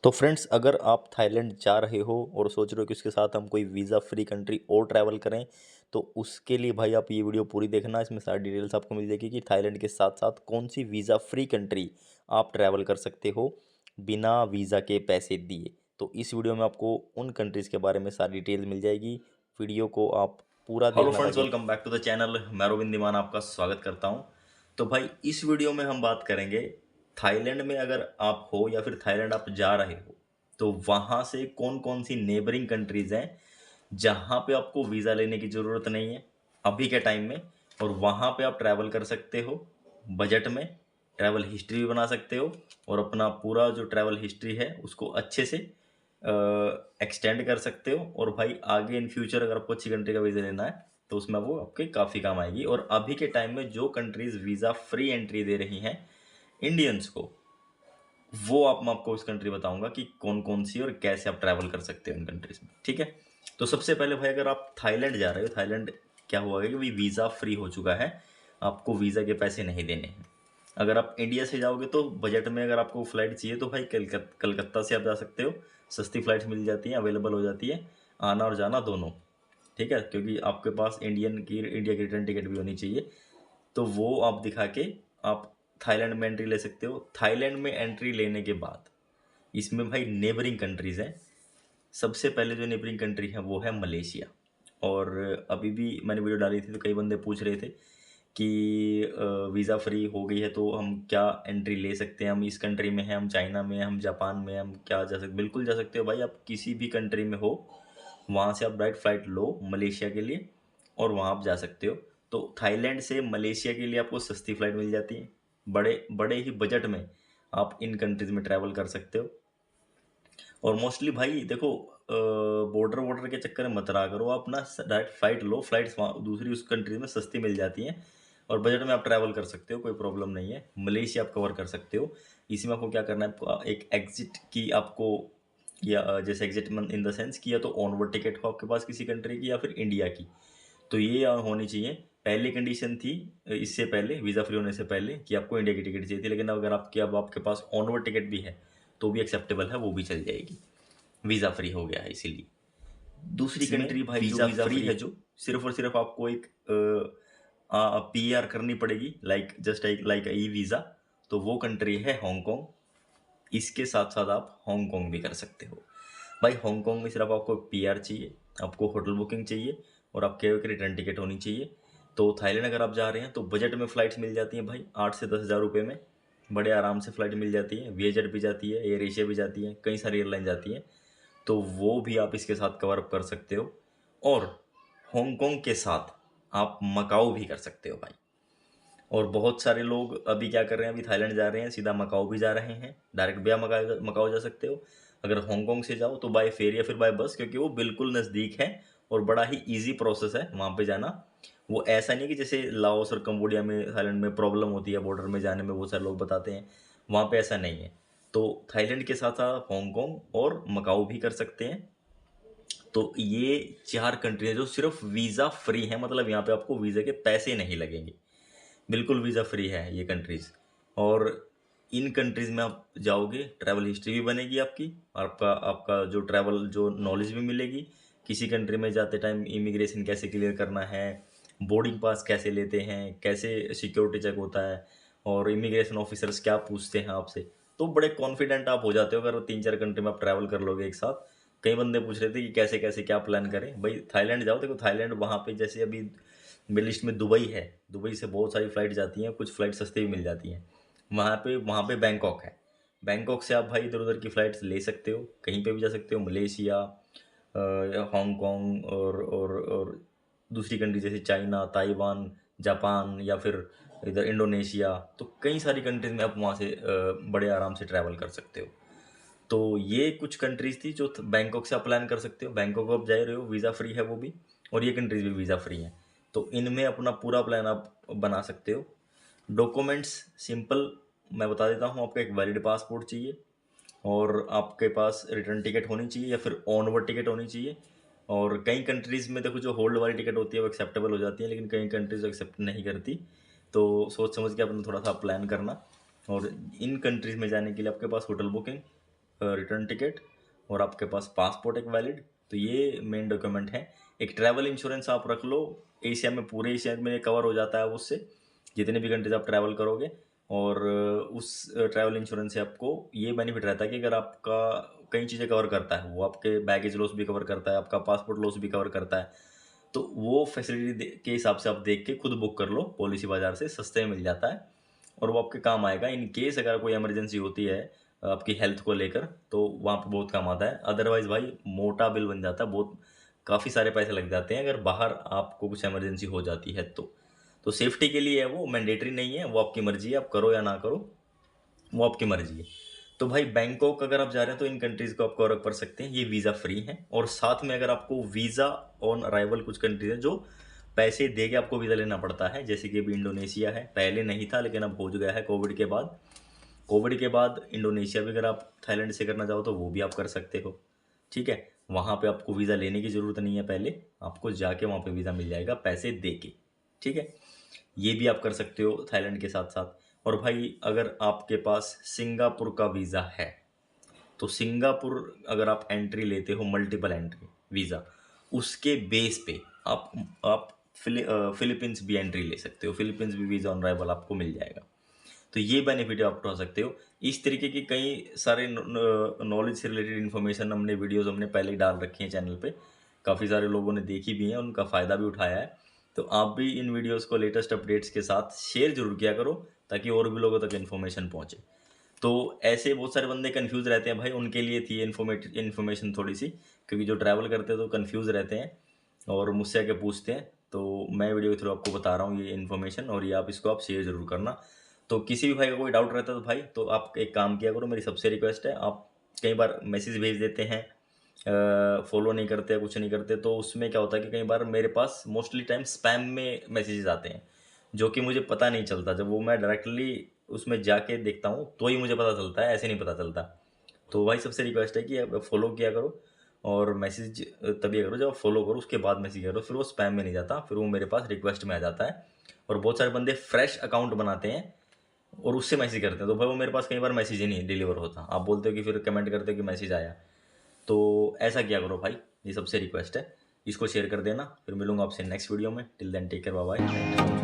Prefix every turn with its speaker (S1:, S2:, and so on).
S1: तो फ्रेंड्स, अगर आप थाईलैंड जा रहे हो और सोच रहे हो कि उसके साथ हम कोई वीज़ा फ्री कंट्री और ट्रैवल करें, तो उसके लिए भाई आप ये वीडियो पूरी देखना। इसमें सारी डिटेल्स आपको मिल जाएगी कि थाईलैंड के साथ साथ कौन सी वीज़ा फ्री कंट्री आप ट्रैवल कर सकते हो बिना वीज़ा के पैसे दिए। तो इस वीडियो में आपको उन कंट्रीज़ के बारे में सारी डिटेल्स मिल जाएगी। वीडियो को आप पूरा
S2: हेलो
S1: देखना
S2: फ्रेंड्स,
S1: ताकि
S2: welcome back to the channel. मैं रोविंद दीमान आपका स्वागत करता हूं। तो भाई इस वीडियो में हम बात करेंगे थाईलैंड में। अगर आप हो या फिर थाईलैंड आप जा रहे हो तो वहां से कौन कौन सी नेबरिंग कंट्रीज हैं जहां पे आपको वीज़ा लेने की ज़रूरत नहीं है अभी के टाइम में, और वहां पे आप ट्रैवल कर सकते हो बजट में। ट्रैवल हिस्ट्री भी बना सकते हो और अपना पूरा जो ट्रैवल हिस्ट्री है उसको अच्छे से एक्सटेंड कर सकते हो। और भाई आगे इन फ्यूचर अगर आपको अच्छी कंट्री का वीज़ा लेना है तो उसमें वो आपके काफ़ी काम आएगी। और अभी के टाइम में जो कंट्रीज वीज़ा फ्री एंट्री दे रही हैं इंडियंस को, वो मैं आपको इस कंट्री बताऊंगा कि कौन कौन सी और कैसे आप ट्रैवल कर सकते हो इन कंट्रीज में। ठीक है, तो सबसे पहले भाई अगर आप थाईलैंड जा रहे हो, थाईलैंड क्या हुआ है कि भाई वीज़ा फ्री हो चुका है, आपको वीज़ा के पैसे नहीं देने हैं। अगर आप इंडिया से जाओगे तो बजट में अगर आपको फ्लाइट चाहिए तो भाई कलकत्ता से आप जा सकते हो। सस्ती फ्लाइट्स मिल जाती हैं, अवेलेबल हो जाती है, आना और जाना दोनों। ठीक है, क्योंकि आपके पास इंडिया की रिटर्न टिकट भी होनी चाहिए। तो वो आप दिखा के आप थाईलैंड में एंट्री ले सकते हो। थाईलैंड में एंट्री लेने के बाद इसमें भाई नेबरिंग कंट्रीज़ हैं। सबसे पहले जो नेबरिंग कंट्री है वो है मलेशिया। और अभी भी मैंने वीडियो डाली थी तो कई बंदे पूछ रहे थे कि वीज़ा फ्री हो गई है तो हम क्या एंट्री ले सकते हैं, हम इस कंट्री में हैं, हम चाइना में हैं, हम जापान में हैं, हम क्या जा सकते। बिल्कुल जा सकते हो भाई, आप किसी भी कंट्री में हो वहाँ से आप डायरेक्ट फ़्लाइट लो मलेशिया के लिए और वहाँ आप जा सकते हो। तो थाईलैंड से मलेशिया के लिए आपको सस्ती फ़्लाइट मिल जाती है। बड़े बड़े ही बजट में आप इन कंट्रीज़ में ट्रैवल कर सकते हो। और मोस्टली भाई देखो, बॉर्डर वॉर्डर के चक्कर में मत रहा करो, आप ना डायरेक्ट फ़्लाइट लो। फ़्लाइट्स वहाँ दूसरी उस कंट्री में सस्ती मिल जाती हैं और बजट में आप ट्रैवल कर सकते हो, कोई प्रॉब्लम नहीं है। मलेशिया आप कवर कर सकते हो। इसी में आपको क्या करना है, एक एग्जिट की आपको, या जैसे एग्जिट इन द सेंस कि या तो ऑनवर्ड टिकट हो आपके पास किसी कंट्री की या फिर इंडिया की, तो ये होनी चाहिए। पहली कंडीशन थी इससे पहले, वीज़ा फ्री होने से पहले, कि आपको इंडिया की टिकट चाहिए थी, लेकिन अगर अब आपके पास ऑनवर्ड टिकट भी है तो भी एक्सेप्टेबल है, वो भी चल जाएगी। वीज़ा फ्री हो गया है इसीलिए। दूसरी कंट्री भाई जो वीज़ा फ्री है, जो सिर्फ और सिर्फ आपको एक पीआर करनी पड़ेगी, like just like e visa, तो वो कंट्री है हांगकांग। इसके साथ साथ आप हांगकांग भी कर सकते हो। भाई हांगकांग में सिर्फ आपको पीआर चाहिए, आपको होटल बुकिंग चाहिए और आपके एक रिटर्न टिकट होनी चाहिए। तो थाईलैंड अगर आप जा रहे हैं तो बजट में फ़्लाइट्स मिल जाती हैं भाई 8 से 10 हज़ार रुपये में, बड़े आराम से फ़्लाइट मिल जाती है। वीजेट भी जाती है, एयर एशिया भी जाती है, कई सारी एयरलाइन जाती हैं, तो वो भी आप इसके साथ कवर अप कर सकते हो। और हांगकांग के साथ आप मकाऊ भी कर सकते हो भाई। और बहुत सारे लोग अभी क्या कर रहे हैं, अभी थाईलैंड जा रहे हैं सीधा मकाऊ भी जा रहे हैं, डायरेक्ट भी आप मकाऊ मकाऊ जा सकते हो। अगर हांगकांग से जाओ तो बाय फेयर या फिर बाय बस, क्योंकि वो बिल्कुल नज़दीक है और बड़ा ही ईजी प्रोसेस है वहाँ पे जाना। वो ऐसा नहीं कि जैसे लाओस और कंबोडिया में थाईलैंड में प्रॉब्लम होती है बॉर्डर में जाने में, बहुत सारे लोग बताते हैं, वहाँ पे ऐसा नहीं है। तो थाईलैंड के साथ साथ हांगकांग और मकाऊ भी कर सकते हैं। तो ये 4 कंट्री है जो सिर्फ वीज़ा फ्री है, मतलब यहाँ पे आपको वीज़ा के पैसे नहीं लगेंगे, बिल्कुल वीज़ा फ्री है ये कंट्रीज़। और इन कंट्रीज़ में आप जाओगे, ट्रैवल हिस्ट्री भी बनेगी आपकी, आपका आपका जो ट्रैवल जो नॉलेज भी मिलेगी। किसी कंट्री में जाते टाइम इमिग्रेशन कैसे क्लियर करना है, बोर्डिंग पास कैसे लेते हैं, कैसे सिक्योरिटी चेक होता है, और इमिग्रेशन ऑफिसर्स क्या पूछते हैं आपसे। तो बड़े कॉन्फिडेंट आप हो जाते हो अगर 3-4 कंट्री में आप ट्रैवल कर लोगे एक साथ। कई बंदे पूछ रहे थे कि कैसे कैसे क्या प्लान करें। भाई थाईलैंड जाओ, देखो थाईलैंड वहाँ पे जैसे अभी मिड लिस्ट में दुबई है, दुबई से बहुत सारी फ़्लाइट जाती हैं, कुछ फ़्लाइट सस्ती भी मिल जाती हैं। वहाँ पे बैंकॉक है, बैंकॉक से आप भाई इधर उधर की फ़्लाइट्स ले सकते हो, कहीं पे भी जा सकते हो, मलेशिया, या हांगकांग, और दूसरी कंट्री जैसे चाइना, ताइवान, जापान, या फिर इधर इंडोनेशिया। तो कई सारी कंट्रीज़ में आप वहाँ से बड़े आराम से ट्रैवल कर सकते हो। तो ये कुछ कंट्रीज़ थी जो बैंकॉक से आप प्लान कर सकते हो। बैंकॉक आप जा रहे हो, वीज़ा फ्री है वो भी, और ये कंट्रीज़ भी वीज़ा फ्री हैं। तो इनमें अपना पूरा प्लान आप बना सकते हो। डॉक्यूमेंट्स सिंपल मैं बता देता हूँ, आपको एक वैलिड पासपोर्ट चाहिए और आपके पास रिटर्न टिकट होनी चाहिए या फिर ऑनवर्ड टिकट होनी चाहिए। और कई कंट्रीज़ में देखो जो होल्ड वाली टिकट होती है वो एक्सेप्टेबल हो जाती है, लेकिन कई कंट्रीज एक्सेप्ट नहीं करती। तो सोच समझ के अपना थोड़ा सा प्लान करना। और इन कंट्रीज़ में जाने के लिए आपके पास होटल बुकिंग, रिटर्न टिकट और आपके पास पासपोर्ट एक वैलिड, तो ये मेन डॉक्यूमेंट है। एक ट्रैवल इंश्योरेंस आप रख लो, एशिया में पूरे एशिया में कवर हो जाता है उससे, जितने भी कंट्रीज आप ट्रैवल करोगे। और उस ट्रैवल इंश्योरेंस से आपको ये बेनिफिट रहता है कि अगर आपका कई चीज़ें कवर करता है, वो आपके बैगेज लॉस भी कवर करता है, आपका पासपोर्ट लॉस भी कवर करता है। तो वो फैसिलिटी के हिसाब से आप देख के खुद बुक कर लो, पॉलिसी बाजार से सस्ते में मिल जाता है और वो आपके काम आएगा इन केस अगर कोई इमरजेंसी होती है आपकी हेल्थ को लेकर, तो वहाँ पे बहुत काम आता है। अदरवाइज भाई मोटा बिल बन जाता है, बहुत काफ़ी सारे पैसे लग जाते हैं अगर बाहर आपको कुछ इमरजेंसी हो जाती है तो सेफ्टी के लिए है, वो मैंडेटरी नहीं है, वो आपकी मर्जी है, आप करो या ना करो, वो आपकी मर्जी है। तो भाई बैंकॉक अगर आप जा रहे हैं तो इन कंट्रीज़ को आप कवर कर सकते हैं, ये वीज़ा फ्री हैं। और साथ में अगर आपको वीज़ा ऑन अराइवल कुछ कंट्रीज है जो पैसे दे के आपको वीज़ा लेना पड़ता है, जैसे कि अभी इंडोनेशिया है, पहले नहीं था लेकिन अब हो गया है कोविड के बाद। कोविड के बाद इंडोनेशिया भी अगर आप थाईलैंड से करना चाहो तो वो भी आप कर सकते हो, ठीक है। वहाँ पे आपको वीज़ा लेने की ज़रूरत नहीं है, पहले आपको जाके वहाँ पे वीज़ा मिल जाएगा पैसे दे के, ठीक है। ये भी आप कर सकते हो थाईलैंड के साथ साथ। और भाई अगर आपके पास सिंगापुर का वीज़ा है तो सिंगापुर अगर आप एंट्री लेते हो, मल्टीपल एंट्री वीज़ा, उसके बेस पे आप फिलीपींस भी एंट्री ले सकते हो, फिलीपींस भी वीज़ा ऑन अराइवल आपको मिल जाएगा। तो ये बेनिफिट आप उठा सकते हो। इस तरीके की कई सारे नॉलेज से रिलेटेड इन्फॉर्मेशन हमने वीडियोज़ हमने पहले ही डाल रखी हैं चैनल पे, काफ़ी सारे लोगों ने देखी भी हैं, उनका फ़ायदा भी उठाया है। तो आप भी इन वीडियोज़ को लेटेस्ट अपडेट्स के साथ शेयर ज़रूर किया करो ताकि और भी लोगों तक इन्फॉर्मेशन पहुँचे। तो ऐसे बहुत सारे बंदे कंफ्यूज रहते हैं भाई, उनके लिए थी इन्फॉर्मेशन थोड़ी सी, क्योंकि जो ट्रैवल करते हैं तो कंफ्यूज रहते हैं और मुझसे आके पूछते हैं। तो मैं वीडियो के थ्रू आपको बता रहा हूँ ये इन्फॉर्मेशन, और ये आप इसको आप शेयर ज़रूर करना। तो किसी भी भाई का कोई डाउट रहता है तो भाई तो आप एक काम किया करो, मेरी सबसे रिक्वेस्ट है, आप कई बार मैसेज भेज देते हैं, फॉलो नहीं करते, कुछ नहीं करते, तो उसमें क्या होता है कि कई बार मेरे पास मोस्टली टाइम स्पैम में मैसेजेस आते हैं जो कि मुझे पता नहीं चलता, जब वो मैं डायरेक्टली उसमें जाके देखता हूँ तो ही मुझे पता चलता है, ऐसे नहीं पता चलता। तो भाई सबसे रिक्वेस्ट है कि आप फॉलो किया करो और मैसेज तभी करो जब आप फॉलो करो, उसके बाद मैसेज करो, फिर वो स्पैम में नहीं जाता, फिर वो मेरे पास रिक्वेस्ट में आ जाता है। और बहुत सारे बंदे फ्रेश अकाउंट बनाते हैं और उससे मैसेज करते हैं, तो भाई वो मेरे पास कई बार मैसेज ही नहीं डिलीवर होता, आप बोलते हो कि फिर कमेंट करते हो कि मैसेज आया। तो ऐसा किया करो भाई, ये सबसे रिक्वेस्ट है, इसको शेयर कर देना। फिर मिलूंगा आपसे नेक्स्ट वीडियो में, till then take care, bye bye.